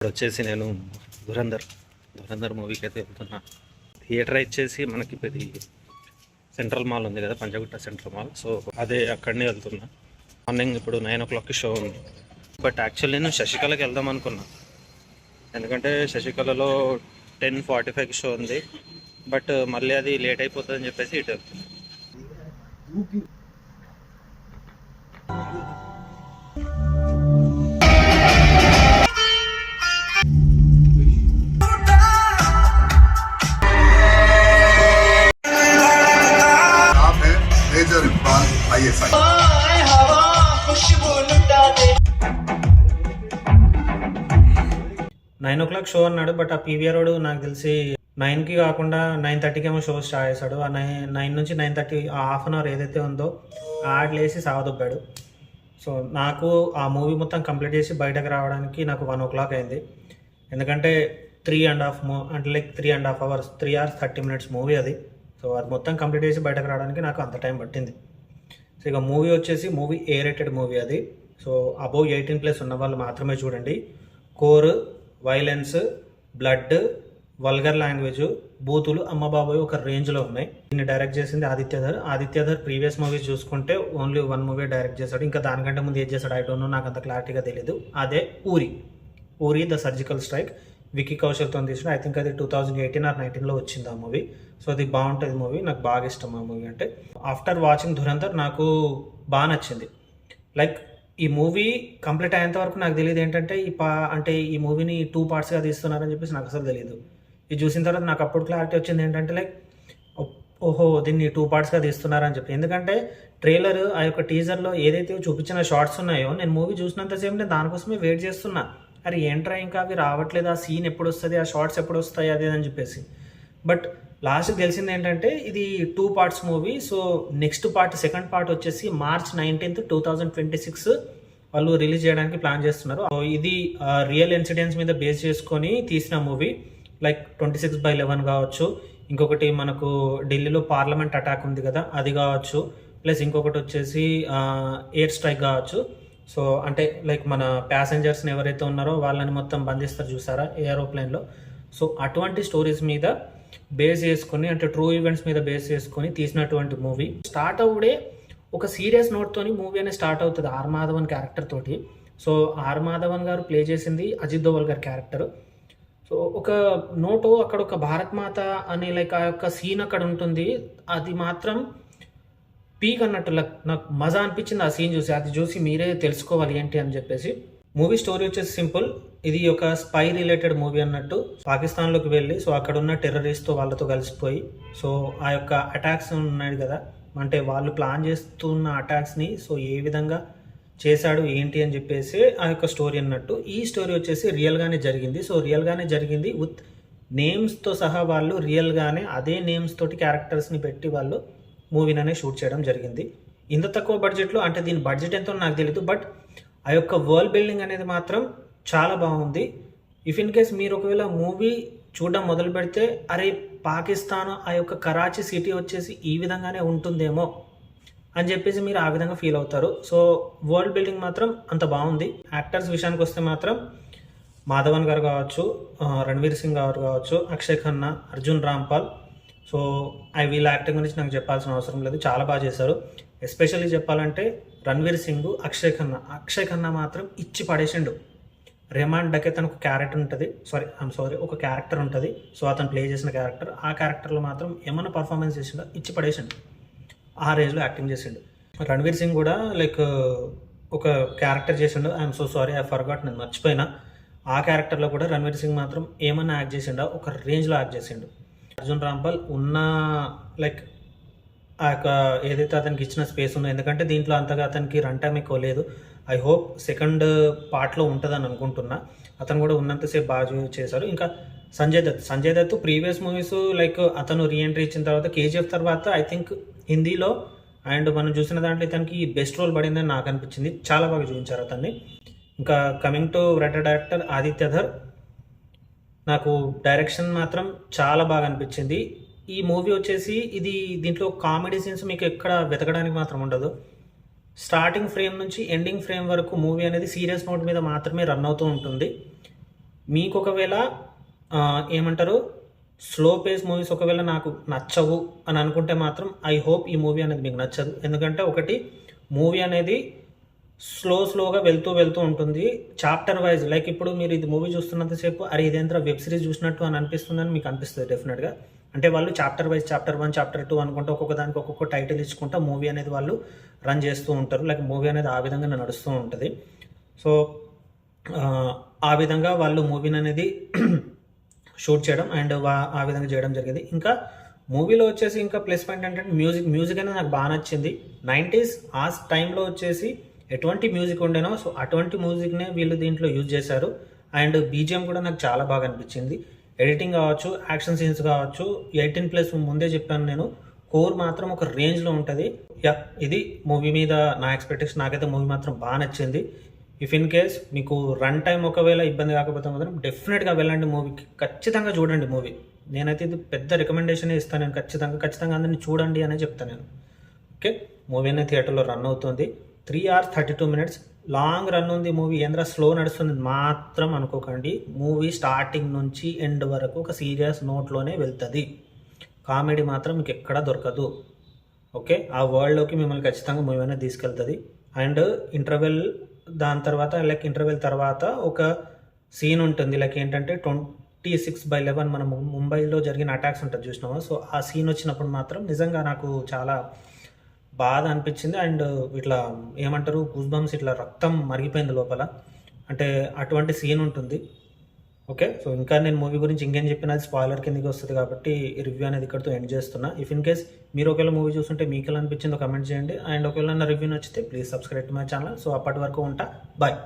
ఇప్పుడు వచ్చేసి నేను ధురంధర్ మూవీకి అయితే వెళ్తున్నా. థియేటర్ వచ్చేసి మనకి ఇది సెంట్రల్ మాల్ ఉంది కదా, పంజగుట్ట సెంట్రల్ మాల్. సో అదే అక్కడనే వెళ్తున్నా. మార్నింగ్ ఇప్పుడు 9 o'clock షో ఉంది. బట్ యాక్చువల్లీ నేను శశికళకి వెళ్దాం అనుకున్నా, ఎందుకంటే శశికళలో 10:45కి షో ఉంది. బట్ మళ్ళీ అది లేట్ అయిపోతుందని చెప్పేసి ఇటు వెళ్తున్నా. ISI. 9 o'clock షో అన్నాడు. బట్ ఆ పీవీఆర్ రోడ్ నాకు తెలిసి 9కి కాకుండా 9:30కి ఏమో షో స్టార్ట్ చేశాడు. ఆ 9 నుంచి 9:30 ఆ హాఫ్ అన్ అవర్ ఏదైతే ఉందో ఆడలేసి సాగదొబ్బాడు. సో నాకు ఆ మూవీ మొత్తం కంప్లీట్ చేసి బయటకు రావడానికి నాకు 1 o'clock అయింది. ఎందుకంటే 3.5 అంటే like 3.5 hours 3 hours 30 minutes movie అది. సో అది మొత్తం కంప్లీట్ చేసి బయటకు రావడానికి నాకు అంత టైం పట్టింది. సో ఇక మూవీ వచ్చేసి ఏ రేటెడ్ మూవీ అది. సో అబోవ్ 18+ ఉన్న వాళ్ళు మాత్రమే చూడండి. Core, violence, blood, vulgar language, బూతులు అమ్మ బాబోయ్ ఒక రేంజ్లో ఉన్నాయి. దీన్ని డైరెక్ట్ చేసింది ఆదిత్యధర్ ప్రీవియస్ మూవీస్ చూసుకుంటే ఓన్లీ 1 మూవీ డైరెక్ట్ చేశాడు. ఇంకా దానికంటే ముందు ఏం చేశాడు ఐ డోంట్ నో, నాకు అంత క్లారిటీగా తెలియదు. అదే ఊరి ద సర్జికల్ స్ట్రైక్ విక్కీ కౌశల్తో తీసిన. ఐ థింక్ అది 2018 or 19లో వచ్చింది ఆ మూవీ. సో అది బాగుంటుంది మూవీ, నాకు బాగా ఇష్టం ఆ మూవీ. అంటే ఆఫ్టర్ వాచింగ్ ధురంధర్ నాకు బాగా నచ్చింది. లైక్ ఈ మూవీ కంప్లీట్ అయ్యేంత వరకు నాకు తెలియదు ఏంటంటే అంటే ఈ మూవీని 2 partsగా తీస్తున్నారని చెప్పేసి నాకు అసలు తెలియదు. ఇది చూసిన తర్వాత నాకు అప్పుడు క్లారిటీ వచ్చింది ఏంటంటే లైక్ ఓహో దీన్ని 2 partsగా తీస్తున్నారని చెప్పి. ఎందుకంటే ట్రైలర్ ఆ యొక్క టీజర్లో ఏదైతే చూపించిన షార్ట్స్ ఉన్నాయో నేను మూవీ చూసినంతసేపు నేను దానికోసమే వెయిట్ చేస్తున్నా. అరే ఏంట్రా ఇంకా అవి రావట్లేదు, ఆ సీన్ ఎప్పుడు వస్తుంది, ఆ షార్ట్స్ ఎప్పుడు వస్తాయి అది అని చెప్పేసి. బట్ లాస్ట్కి తెలిసింది ఏంటంటే ఇది 2 parts movie. So next part second part వచ్చేసి March 19th 2026 వాళ్ళు రిలీజ్ చేయడానికి ప్లాన్ చేస్తున్నారు. ఇది రియల్ ఇన్సిడెంట్స్ మీద బేస్ చేసుకొని తీసిన మూవీ. లైక్ 26/11 కావచ్చు, ఇంకొకటి మనకు ఢిల్లీలో పార్లమెంట్ అటాక్ ఉంది కదా అది కావచ్చు, ప్లస్ ఇంకొకటి వచ్చేసి ఎయిర్ స్ట్రైక్ కావచ్చు. సో అంటే లైక్ మన ప్యాసింజర్స్ని ఎవరైతే ఉన్నారో వాళ్ళని మొత్తం బంధిస్తారు చూసారా ఏరోప్లేన్లో. సో అటువంటి స్టోరీస్ మీద బేస్ చేసుకొని అంటే ట్రూ ఈవెంట్స్ మీద బేస్ చేసుకొని తీసినటువంటి మూవీ. స్టార్ట్ అవుడే ఒక సీరియస్ నోట్తోని మూవీ అనేది స్టార్ట్ అవుతుంది ఆర్ మాధవన్ క్యారెక్టర్ తోటి. సో ఆర్ మాధవన్ గారు ప్లే చేసింది అజిత్ దోవల్ గారి క్యారెక్టర్. సో ఒక నోటు అక్కడ ఒక భారత్ మాత అనే లైక్ ఆ యొక్క సీన్ అక్కడ ఉంటుంది. అది మాత్రం పీక్ అన్నట్టు నాకు మజా అనిపించింది ఆ సీన్ చూసి. అది చూసి మీరే తెలుసుకోవాలి ఏంటి అని చెప్పేసి. మూవీ స్టోరీ వచ్చేసి సింపుల్. ఇది ఒక స్పై రిలేటెడ్ మూవీ అన్నట్టు. పాకిస్తాన్లోకి వెళ్ళి సో అక్కడ ఉన్న టెర్రరిస్ట్తో వాళ్ళతో కలిసిపోయి సో ఆ యొక్క అటాక్స్ ఉన్నాయి కదా, అంటే వాళ్ళు ప్లాన్ చేస్తున్న అటాక్స్ని సో ఏ విధంగా చేశాడు ఏంటి అని చెప్పేసి ఆ యొక్క స్టోరీ అన్నట్టు. ఈ స్టోరీ వచ్చేసి రియల్గానే జరిగింది. సో రియల్గానే జరిగింది విత్ నేమ్స్తో సహా. వాళ్ళు రియల్గానే అదే నేమ్స్ తోటి క్యారెక్టర్స్ని పెట్టి వాళ్ళు మూవీని అనేది షూట్ చేయడం జరిగింది. ఇంత తక్కువ బడ్జెట్లో, అంటే దీని బడ్జెట్ ఎంతో నాకు తెలియదు, బట్ ఆ యొక్క వరల్డ్ బిల్డింగ్ అనేది మాత్రం చాలా బాగుంది. ఇఫ్ ఇన్ కేస్ మీరు ఒకవేళ మూవీ చూడడం మొదలు పెడితే అరే పాకిస్తాన్ ఆ యొక్క కరాచీ సిటీ వచ్చేసి ఈ విధంగానే ఉంటుందేమో అని చెప్పేసి మీరు ఆ విధంగా ఫీల్ అవుతారు. సో వరల్డ్ బిల్డింగ్ మాత్రం అంత బాగుంది. యాక్టర్స్ విషయానికి వస్తే మాత్రం మాధవన్ గారు కావచ్చు, రణ్వీర్ సింగ్ గారు కావచ్చు, అక్షయ్ ఖన్నా, అర్జున్ రాంపాల్. సో వీళ్ళ యాక్టింగ్ గురించి నాకు చెప్పాల్సిన అవసరం లేదు, చాలా బాగా చేశారు. ఎస్పెషల్లీ చెప్పాలంటే రణ్వీర్ సింగ్, అక్షయ్ ఖన్నా మాత్రం ఇచ్చి పడేసిండు. రెహమాన్ డకెత్ అని ఒక క్యారెక్టర్ ఉంటుంది, ఒక క్యారెక్టర్ ఉంటుంది. సో అతను ప్లే చేసిన క్యారెక్టర్, ఆ క్యారెక్టర్లో మాత్రం ఏమన్నా పర్ఫార్మెన్స్ చేసిండో ఇచ్చి పడేసిండు. ఆ రేంజ్లో యాక్టింగ్ చేసిండు. రణ్వీర్ సింగ్ కూడా లైక్ ఒక క్యారెక్టర్ చేసిండు. I'm so sorry I forgot, నేను మర్చిపోయినా. ఆ క్యారెక్టర్లో కూడా రణ్వీర్ సింగ్ మాత్రం ఏమన్నా యాక్ట్ చేసిండో ఒక రేంజ్లో యాక్ట్ చేసిండు. అర్జున్ రాంపాల్ ఉన్న లైక్ ఆ యొక్క ఏదైతే అతనికి ఇచ్చిన స్పేస్ ఉందో, ఎందుకంటే దీంట్లో అంతగా అతనికి రన్ టైం ఎక్కువ లేదు. ఐ హోప్ సెకండ్ పార్ట్లో ఉంటుందని అనుకుంటున్నా. అతను కూడా ఉన్నంతసేపు బాగా చేశారు. ఇంకా Sanjay Dutt previous movies like అతను రీఎంట్రీ ఇచ్చిన తర్వాత KGF తర్వాత ఐ థింక్ హిందీలో అండ్ మనం చూసిన దాంట్లో ఇతనికి బెస్ట్ రోల్ పడిందని నాకు అనిపించింది. చాలా బాగా చూపించారు అతన్ని. ఇంకా coming to writer director Adityadhar, నాకు డైరెక్షన్ మాత్రం చాలా బాగా అనిపించింది. ఈ మూవీ వచ్చేసి దీంట్లో కామెడీ సీన్స్ మీకు ఎక్కడ వెతకడానికి మాత్రం ఉండదు. స్టార్టింగ్ ఫ్రేమ్ నుంచి ఎండింగ్ ఫ్రేమ్ వరకు మూవీ అనేది సీరియస్ నోట్ మీద మాత్రమే రన్ అవుతూ ఉంటుంది. మీకు ఒకవేళ ఏమంటారు స్లో పేస్ మూవీస్ ఒకవేళ నాకు నచ్చవు అని అనుకుంటే మాత్రం ఐ హోప్ ఈ మూవీ అనేది మీకు నచ్చదు. ఎందుకంటే ఒకటి మూవీ అనేది స్లోగా వెళ్తూ ఉంటుంది. చాప్టర్ వైజ్ లైక్ ఇప్పుడు మీరు ఇది మూవీ చూస్తున్నంతసేపు అరే ఇదేంత వెబ్ సిరీస్ చూసినట్టు అని అనిపిస్తుందని మీకు అనిపిస్తుంది డెఫినెట్గా. అంటే వాళ్ళు చాప్టర్ వైజ్ చాప్టర్ 1 చాప్టర్ 2 అనుకుంటూ ఒక్కొక్క దానికి ఒక్కొక్క టైటిల్ ఇచ్చుకుంటూ మూవీ అనేది వాళ్ళు రన్ చేస్తూ ఉంటారు. లైక్ మూవీ అనేది ఆ విధంగా నడుస్తూ ఉంటుంది. సో ఆ విధంగా వాళ్ళు మూవీని అనేది షూట్ చేయడం అండ్ ఆ విధంగా చేయడం జరిగింది. ఇంకా మూవీలో వచ్చేసి ఇంకా ప్లస్ పాయింట్ ఏంటంటే మ్యూజిక్ అనేది నాకు బాగా నచ్చింది. 90s ఆ టైంలో వచ్చేసి ఎటువంటి మ్యూజిక్ ఉండేనో సో అటువంటి మ్యూజిక్నే వీళ్ళు దీంట్లో యూజ్ చేశారు. అండ్ బీజిఎం కూడా నాకు చాలా బాగా అనిపించింది. ఎడిటింగ్ కావచ్చు, యాక్షన్ సీన్స్ కావచ్చు, 18+ ముందే చెప్పాను నేను, కోర్ మాత్రం ఒక రేంజ్లో ఉంటుంది. ఇది మూవీ మీద నా ఎక్స్పెక్టేషన్. నాకైతే మూవీ మాత్రం బాగా నచ్చింది. ఇఫ్ ఇన్ కేస్ మీకు రన్ టైం ఒకవేళ ఇబ్బంది కాకపోతే మాత్రం డెఫినెట్గా వెళ్ళండి మూవీకి, ఖచ్చితంగా చూడండి మూవీ. నేనైతే ఇది పెద్ద రికమెండేషన్ ఇస్తాను. నేను ఖచ్చితంగా అందరినీ చూడండి అనే చెప్తాను నేను. ఓకే, మూవీ అనేది థియేటర్లో రన్ అవుతుంది. 3 hours 32 minutes లాంగ్ రన్ ఉంది మూవీ. ఏంద్రా స్లో నడుస్తుంది మాత్రం అనుకోకండి. మూవీ స్టార్టింగ్ నుంచి ఎండ్ వరకు ఒక సీరియస్ నోట్లోనే వెళ్తుంది. కామెడీ మాత్రం మీకు ఎక్కడా దొరకదు. ఓకే, ఆ వరల్డ్లోకి మిమ్మల్ని ఖచ్చితంగా మూవీ అనేది తీసుకెళ్తుంది. అండ్ దాని తర్వాత ఇంటర్వెల్ తర్వాత ఒక సీన్ ఉంటుంది. లైక్ ఏంటంటే 26/11 మన ముంబైలో జరిగిన అటాక్స్ ఉంటుంది చూసినామా. సో ఆ సీన్ వచ్చినప్పుడు మాత్రం నిజంగా నాకు చాలా బాధ అనిపించింది. అండ్ ఇట్లా ఏమంటారు గూస్ ఇట్లా రక్తం మరిగిపోయింది లోపల. అంటే అటువంటి సీన్ ఉంటుంది. ఓకే, సో ఇంకా నేను మూవీ గురించి ఇంకేం చెప్పినా అది స్పాయిలర్ కిందకి వస్తుంది కాబట్టి ఈ రివ్యూ అనేది ఇక్కడితో ఎండ్ చేస్తున్నా. ఇఫ్ ఇన్ కేస్ మీరు ఒకవేళ మూవీ చూస్తుంటే మీకు ఎలా అనిపించిందో కమెంట్ చేయండి. అండ్ ఒకవేళ నా రివ్యూ నచ్చితే please subscribe to my channel. So అప్పటి వరకు ఉంటా, బాయ్.